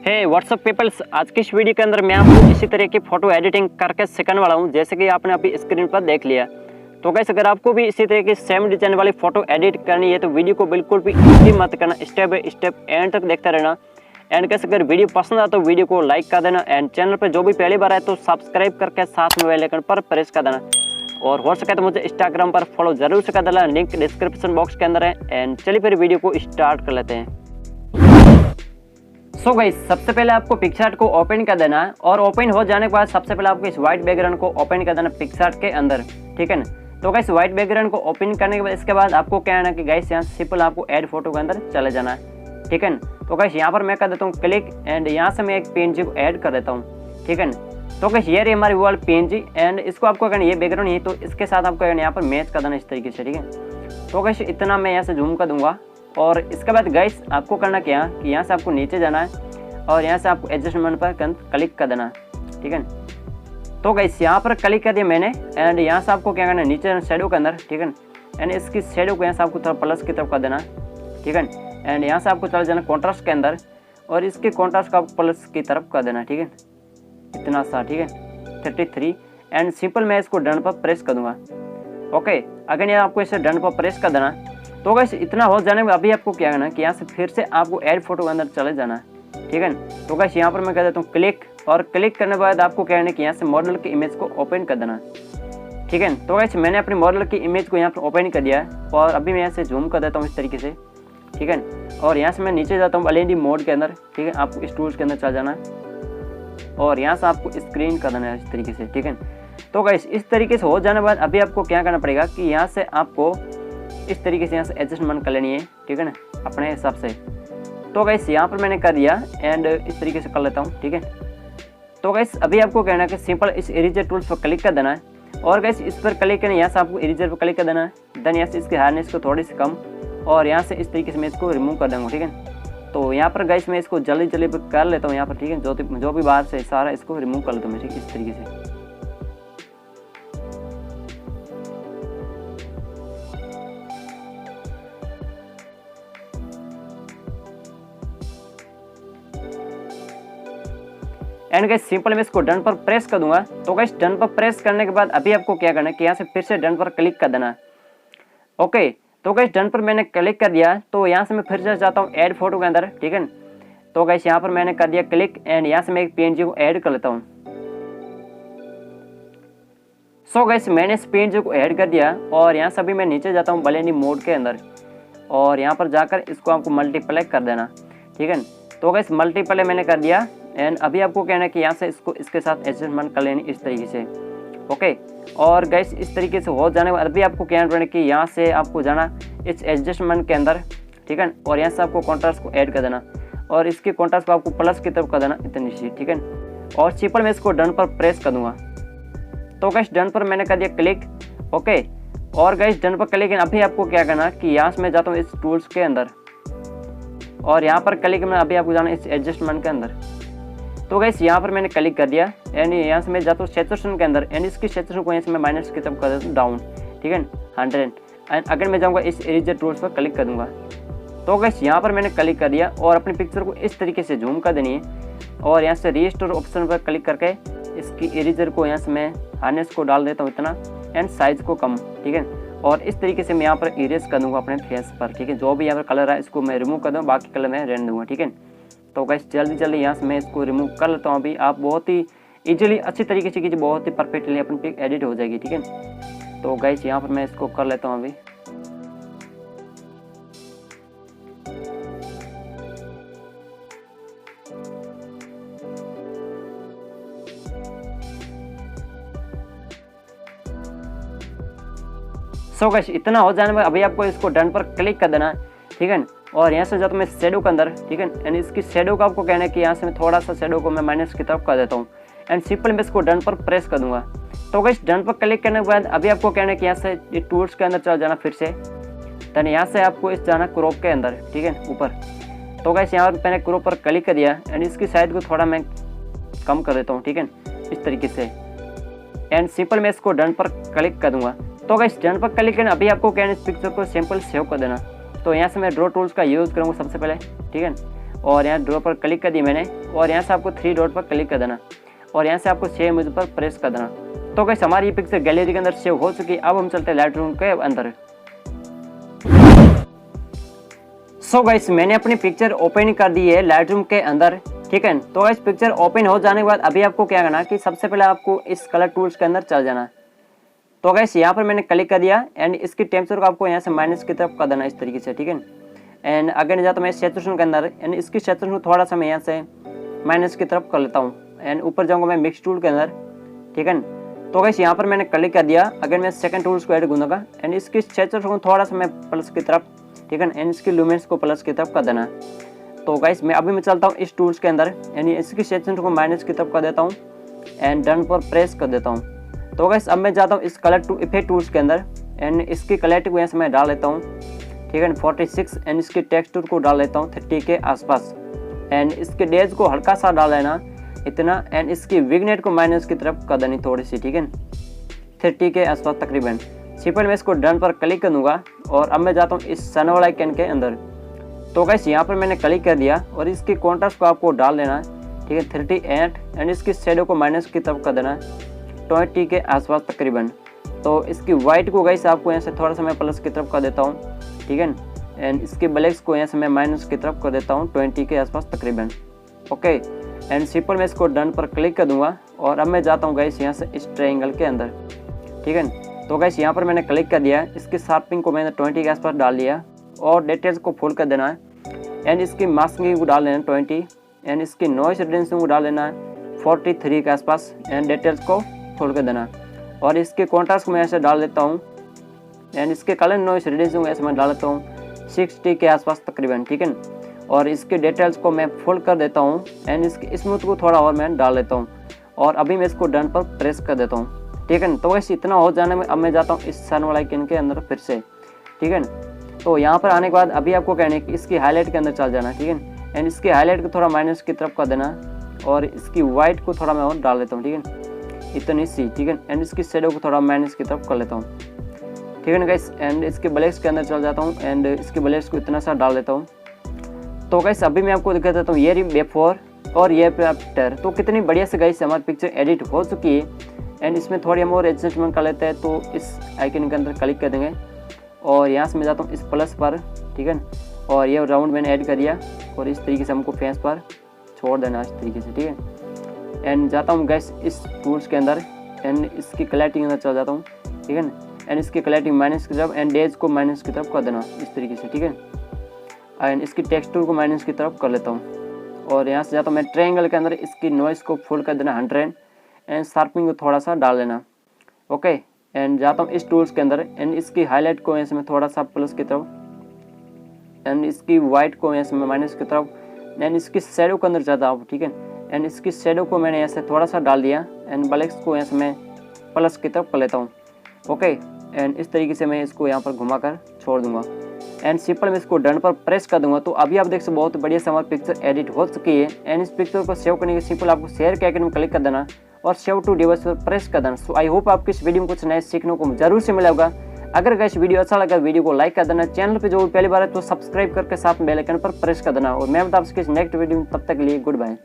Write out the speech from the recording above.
हे WhatsApp peoples, आज की इस वीडियो के अंदर मैं आपको इसी तरह की फोटो एडिटिंग करके सिखाने वाला हूं, जैसे कि आपने अभी स्क्रीन पर देख लिया। तो गाइस, अगर आपको भी इसी तरह की सेम डिजाइन वाली फोटो एडिट करनी है तो वीडियो को बिल्कुल भी स्किप मत करना, स्टेप बाय स्टेप एंड तक देखते रहना। एंड गाइस, अगर वीडियो पसंद आए तो वीडियो को लाइक कर देना एंड चैनल पर जो भी पहली बार आए तो सब्सक्राइब करके साथ में बेल आइकन पर प्रेस कर देना। और हो सके तो मुझे इंस्टाग्राम पर फॉलो जरूर से कर देना, लिंक डिस्क्रिप्शन बॉक्स के अंदर है। एंड चलिए फिर वीडियो को स्टार्ट कर लेते हैं। सो गाइस, सबसे पहले आपको पिक्सार्ट को ओपन कर देना है और ओपन हो जाने के बाद सबसे पहले आपको इस व्हाइट बैकग्राउंड को ओपन कर देना पिक्सार्ट के अंदर, ठीक है ना। तो गाइस, व्हाइट बैकग्राउंड को ओपन करने के बाद इसके बाद आपको क्या है ना कि गाइस यहाँ सिंपल आपको ऐड फोटो के अंदर चले जाना है, ठीक है ना। तो गाइस, यहाँ पर मैं कर देता हूँ क्लिक एंड यहाँ से मैं एक PNG को ऐड कर देता हूँ, ठीक है ना। तो गाइस, ये रही हमारी वो PNG एंड इसको आपको करना ये बैकग्राउंड ही तो इसके साथ आपको यहाँ पर मैच कर देना इस तरीके से, ठीक है। तो गाइस, इतना मैं यहाँ से जूम कर दूंगा और इसके बाद गाइस आपको करना क्या कि यहाँ से आपको नीचे जाना है और यहाँ से आपको एडजस्टमेंट पर क्लिक कर देना है, ठीक है। तो गाइस, यहाँ पर क्लिक कर दिया मैंने एंड यहाँ से आपको क्या करना है नीचे शैडो के अंदर, ठीक है। एंड इसकी शैडो को यहाँ से आपको थोड़ा प्लस की तरफ कर देना, ठीक है। एंड यहाँ से आपको चला जाना कॉन्ट्रास्ट के अंदर और इसके कॉन्ट्रास्ट को आपको प्लस की तरफ कर देना, ठीक है। इतना सा, ठीक है, 33 एंड सिंपल मैं इसको डन पर प्रेस कर दूंगा। ओके, अगर यहाँ आपको इसे डन पर प्रेस कर देना। तो गाइस, इतना हो जाने में अभी आपको क्या करना है कि यहाँ से फिर से आपको ऐड फोटो के अंदर चले जाना है, ठीक है। तो गाइस, यहाँ पर मैं कर देता हूँ क्लिक और क्लिक करने के बाद आपको क्या करना है कि यहाँ से मॉडल की इमेज को ओपन कर देना, ठीक है। तो गाइस, मैंने अपनी मॉडल की इमेज को यहाँ पर ओपन कर दिया है और अभी मैं यहाँ से जूम कर देता हूँ इस तरीके से, ठीक है। और यहाँ से मैं नीचे जाता हूँ LND मोड के अंदर, ठीक है। आपको इस टूल्स के अंदर चल जाना है और यहाँ से आपको स्क्रीन कर देना है इस तरीके से, ठीक है। तो गाइस, इस तरीके से हो जाने के बाद अभी आपको क्या करना पड़ेगा कि यहाँ से आपको इस तरीके से यहाँ से एडजस्टमेंट कर लेनी है, ठीक है ना, अपने हिसाब से। तो गाइस, यहाँ पर मैंने कर दिया एंड इस तरीके से कर लेता हूँ, ठीक है। तो गाइस, अभी आपको कहना है कि सिंपल इस इरेजर टूल्स पर क्लिक कर देना है और गाइस इस पर क्लिक करना है, यहाँ से आपको इरेजर पर क्लिक कर देना है। देन यहाँ से इसकी हार्डनेस को थोड़ी सी कम और यहाँ से इस तरीके से मैं इसको रिमूव कर दूँगा, ठीक है। तो यहाँ पर गाइस मैं इसको जल्दी जल्दी कर लेता हूँ यहाँ पर, ठीक है। जो भी बाहर से सारा इसको रिमूव कर लेता हूँ मैं, ठीक, इस तरीके से। एंड गाइस, सिंपल मैं इसको डन पर प्रेस कर दूंगा। तो गाइस, डन पर प्रेस करने के बाद अभी आपको क्या करना है कि यहाँ से फिर से डन पर क्लिक कर देना है। ओके, तो गाइस, डन पर मैंने क्लिक कर दिया तो यहाँ से मैं फिर से जाता हूँ ऐड फोटो के अंदर, ठीक है। तो गाइस, यहाँ पर मैंने कर दिया क्लिक एंड यहाँ से मैं एक PNG को ऐड कर लेता हूँ। सो गाइस, मैंने इस PNG को ऐड कर दिया और यहाँ से अभी मैं नीचे जाता हूँ LND मोड के अंदर और यहाँ पर जाकर इसको आपको मल्टीप्लाई कर देना, ठीक है। तो गाइस, मल्टीप्लाई मैंने कर दिया एंड अभी आपको कहना है कि यहाँ से इसको इसके साथ एडजस्टमेंट कर लेनी इस तरीके से। ओके, और गाइस इस तरीके से हो जाने के बाद अभी आपको क्या करना है कि यहाँ से आपको जाना इस एडजस्टमेंट के अंदर, ठीक है। और यहाँ से आपको कॉन्ट्रास्ट को ऐड कर देना और इसके कॉन्ट्रास्ट को आपको प्लस की तरफ कर देना इतनी सी, ठीक है। और सिंपल मैं इसको डन पर प्रेस कर दूंगा। तो गाइस, डन पर मैंने कर दिया क्लिक। ओके, और गाइस डन पर क्लिक अभी आपको क्या करना कि यहाँ से मैं जाता हूँ इस टूल्स के अंदर और यहाँ पर क्लिक में अभी आपको जाना इस एडजस्टमेंट के अंदर। तो गाइस, यहाँ पर मैंने क्लिक कर दिया एंड यहाँ से मैं जाता हूँ सैचुरेशन के अंदर एंड इसकी सैचुरेशन को यहाँ से मैं माइनस की तरफ कर देता हूँ डाउन, ठीक है, 100। एंड अगर मैं जाऊँगा इस इरेजर टूल्स पर क्लिक कर दूँगा। तो गाइस, यहाँ पर मैंने क्लिक कर दिया और अपनी पिक्चर को इस तरीके से जूम कर देनी है और यहाँ से रीस्टोर ऑप्शन पर क्लिक करके इसकी इरेजर को यहाँ से मैं हार्डनेस को डाल देता हूँ इतना एंड साइज को कम, ठीक है। और इस तरीके से मैं यहाँ पर इरेज कर दूँगा अपने फेस पर, ठीक है। जो भी यहाँ पर कलर है इसको मैं रिमूव कर दूँ, बाकी कलर मैं रहने दूँगा, ठीक है। तो गाइस, जल्दी जल्दी यहाँ से मैं इसको रिमूव कर लेता हूँ। अभी आप बहुत ही इजीली अच्छी तरीके से कीजिए, बहुत ही परफेक्टली अपनी पिक एडिट हो जाएगी, ठीक है। तो गाइस, यहाँ पर मैं इसको कर लेता हूँ अभी। सो गाइस, इतना हो जाने में अभी आपको इसको डन पर क्लिक कर देना, ठीक है। और यहाँ से जाता हूँ मैं शैडो के अंदर, ठीक है। एंड इसकी शैडो को आपको कहना है कि यहाँ से मैं थोड़ा सा शैडो को मैं माइनस की तरफ कर देता हूँ एंड सिंपल मैं इसको डन पर प्रेस कर दूंगा। तो गाइस, डन पर क्लिक करने के बाद अभी आपको कहना है कि यहाँ से ये टूल्स के अंदर चल जाना फिर से। देन यहाँ से आपको इस जाना क्रॉप के अंदर, ठीक है, ऊपर। तो गाइस, यहाँ पर मैंने क्रॉप पर क्लिक कर दिया एंड इसकी साइज को थोड़ा मैं कम कर देता हूँ, ठीक है, इस तरीके से। एंड सिंपल मैं इसको डन पर क्लिक कर दूंगा। तो गाइस, डन पर क्लिक करना अभी आपको क्या है इस पिक्चर को सिंपल सेव कर देना। तो यहाँ से मैं ड्रॉ टूल्स का यूज़ करूँगा सबसे पहले, ठीक है। और यहाँ ड्रॉ पर क्लिक कर दी मैंने और यहाँ से आपको 3 डॉट पर क्लिक कर देना और यहाँ से आपको सेव इमेज पर प्रेस कर देना। तो गाइस हमारी ये पिक्चर गैलरी के अंदर सेव हो चुकी है। अब हम चलते हैं लाइटरूम के अंदर। सो गाइस मैंने अपनी पिक्चर ओपन कर दी है लाइटरूम के अंदर, ठीक है। तो गाइस पिक्चर ओपन हो जाने के बाद अभी आपको क्या करना कि सबसे पहले आपको इस कलर टूल्स के अंदर चल जाना। तो गाइस यहाँ पर मैंने क्लिक कर दिया एंड इसकी टेम्परेचर को आपको यहाँ से माइनस की तरफ कर देना इस तरीके से, ठीक है। एंड अगर जाता मैं सैचुरेशन के अंदर एंड इसकी सैचुरेशन को थोड़ा सा मैं यहाँ से माइनस की तरफ कर लेता हूँ एंड ऊपर जाऊँगा मैं मिक्स टूल के अंदर, ठीक है। तो गाइस यहाँ पर मैंने क्लिक कर दिया। अगर मैं सेकंड टूल्स को ऐड करूँगा एंड इसकी सैचुरेशन को थोड़ा सा मैं प्लस की तरफ, ठीक है, एंड इसकी लुमिनेंस को प्लस की तरफ कर देना। तो गाइस मैं चलता हूँ इस टूल्स के अंदर यानी इसकी सैचुरेशन को माइनस की तरफ कर देता हूँ एंड डन पर प्रेस कर देता हूँ। तो गाइस अब मैं जाता हूँ इस कलर टू इफेक्ट टूल्स के अंदर एंड इसकी क्लैरिटी को यहाँ से मैं डाल लेता हूँ, ठीक है, 46 एंड इसकी टेक्सचर को डाल लेता हूँ 30 के आसपास एंड इसके डेज को हल्का सा डाल लेना इतना एंड इसकी विगनेट को माइनस की तरफ कर देनी थोड़ी सी, ठीक है, 30 के आसपास तकरीबन। सिंपल मैं इसको डन पर क्लिक कर दूंगा और अब मैं जाता हूँ इस सन वाला आइकन के अंदर। तो गाइस यहाँ पर मैंने क्लिक कर दिया और इसकी कॉन्ट्रास्ट को आपको डाल लेना है, ठीक है, 38 एंड इसकी शेडो को माइनस की तरफ कर देना है 20 के आसपास तकरीबन। तो इसकी वाइट को गाइस आपको यहाँ से थोड़ा सा मैं प्लस की तरफ कर देता हूँ, ठीक है, एंड इसके ब्लैक्स को यहाँ से मैं माइनस की तरफ कर देता हूँ 20 के आसपास तकरीबन, ओके। एंड सिंपल मैं इसको डन पर क्लिक कर दूंगा और अब मैं जाता हूँ गाइस यहाँ से इस ट्रायंगल के अंदर, ठीक है। तो गाइस यहाँ पर मैंने क्लिक कर दिया, इसकी शार्पिंग को मैंने 20 के आसपास डाल दिया और डिटेल्स को फुल कर देना है एंड इसकी मास्किंग को डाल लेना 20 एंड इसकी नॉइस रिडक्शन को डाल लेना है 43 के आसपास एंड डिटेल्स को फुल कर देना और इसके कॉन्ट्रास्ट को मैं ऐसे डाल देता हूँ एंड इसके कलर नॉइस रिडक्शन को ऐसे मैं डाल देता हूँ 60 के आसपास तकरीबन, ठीक है। और इसके डिटेल्स को मैं फुल कर देता हूँ एंड इसकी स्मूथ को थोड़ा और मैं डाल देता हूँ और अभी मैं इसको डन पर प्रेस कर देता हूँ, ठीक है। तो वैसे इतना हो जाने में अब मैं जाता हूँ इस सन वाला आइकन के अंदर फिर से, ठीक है। तो यहाँ पर आने के बाद अभी आपको कहना है कि इसकी हाईलाइट के अंदर चल जाना, ठीक है, एंड इसकी हाईलाइट को थोड़ा माइनस की तरफ कर देना और इसकी वाइट को थोड़ा मैं और डाल देता हूँ, ठीक है, इतनी सी, ठीक है, एंड इसकी शेडो को थोड़ा माइनस की तरफ कर लेता हूँ, ठीक है ना गाइस। एंड इसके ब्लैक्स के अंदर चल जाता हूँ एंड इसके ब्लैक्स को इतना सा डाल देता हूँ। तो गाइस अभी मैं आपको दिखा देता हूँ ये बिफोर और ये आफ्टर। तो कितनी बढ़िया से गाइस हमारी पिक्चर एडिट हो चुकी है एंड इसमें थोड़ी हम और एडजस्टमेंट कर लेते हैं। तो इस आइकन के अंदर क्लिक कर देंगे और यहाँ से मैं जाता हूँ इस प्लस पर, ठीक है, और ये राउंड मैंने ऐड कर दिया और इस तरीके से हमको फेस पर छोड़ देना इस तरीके से, ठीक है। एंड जाता हूँ गैस इस टूल्स के अंदर एंड इसकी क्लैरिटी के अंदर चल जाता हूँ, ठीक है ना, एंड इसकी क्लैरिटी माइनस की तरफ एंड डेज को माइनस की तरफ कर देना इस तरीके से, ठीक है। एंड इसकी टेक्सचर को माइनस की तरफ कर लेता हूँ और यहाँ से जाता हूँ मैं ट्रायंगल के अंदर इसकी नॉइस को फुल कर देना 100 एंड शार्पिंग को थोड़ा सा डाल लेना, ओके। एंड जाता हूँ इस टूल्स के अंदर एंड इसकी हाईलाइट को ऐसे में थोड़ा सा प्लस की तरफ एंड इसकी वाइट को ऐसे में माइनस की तरफ एंड इसकी शेडो के अंदर जाता हूँ, ठीक है, एंड इसकी शेडो को मैंने ऐसे थोड़ा सा डाल दिया एंड ब्लैक्स को ऐसे में प्लस की तरफ कर लेता हूँ, ओके। एंड इस तरीके से मैं इसको यहाँ पर घुमा कर छोड़ दूंगा एंड सिंपल मैं इसको डन पर प्रेस कर दूंगा। तो अभी आप देख सकते बहुत बढ़िया से हमारी पिक्चर एडिट हो चुकी है एंड इस पिक्चर को सेव करने के सिंपल आपको शेयर के आइकन में क्लिक कर देना और सेव टू डिवाइस पर प्रेस कर देना। सो आई होप आपको इस वीडियो में कुछ नए सीखने को जरूर से मिला होगा। अगर गाइस वीडियो अच्छा लगा वीडियो को लाइक कर देना, चैनल पे जो पहली बार है तो सब्सक्राइब करके साथ में बेल आइकन पर प्रेस कर देना और मैं बता आपसे नेक्स्ट वीडियो में, तब तक के लिए गुड बाय।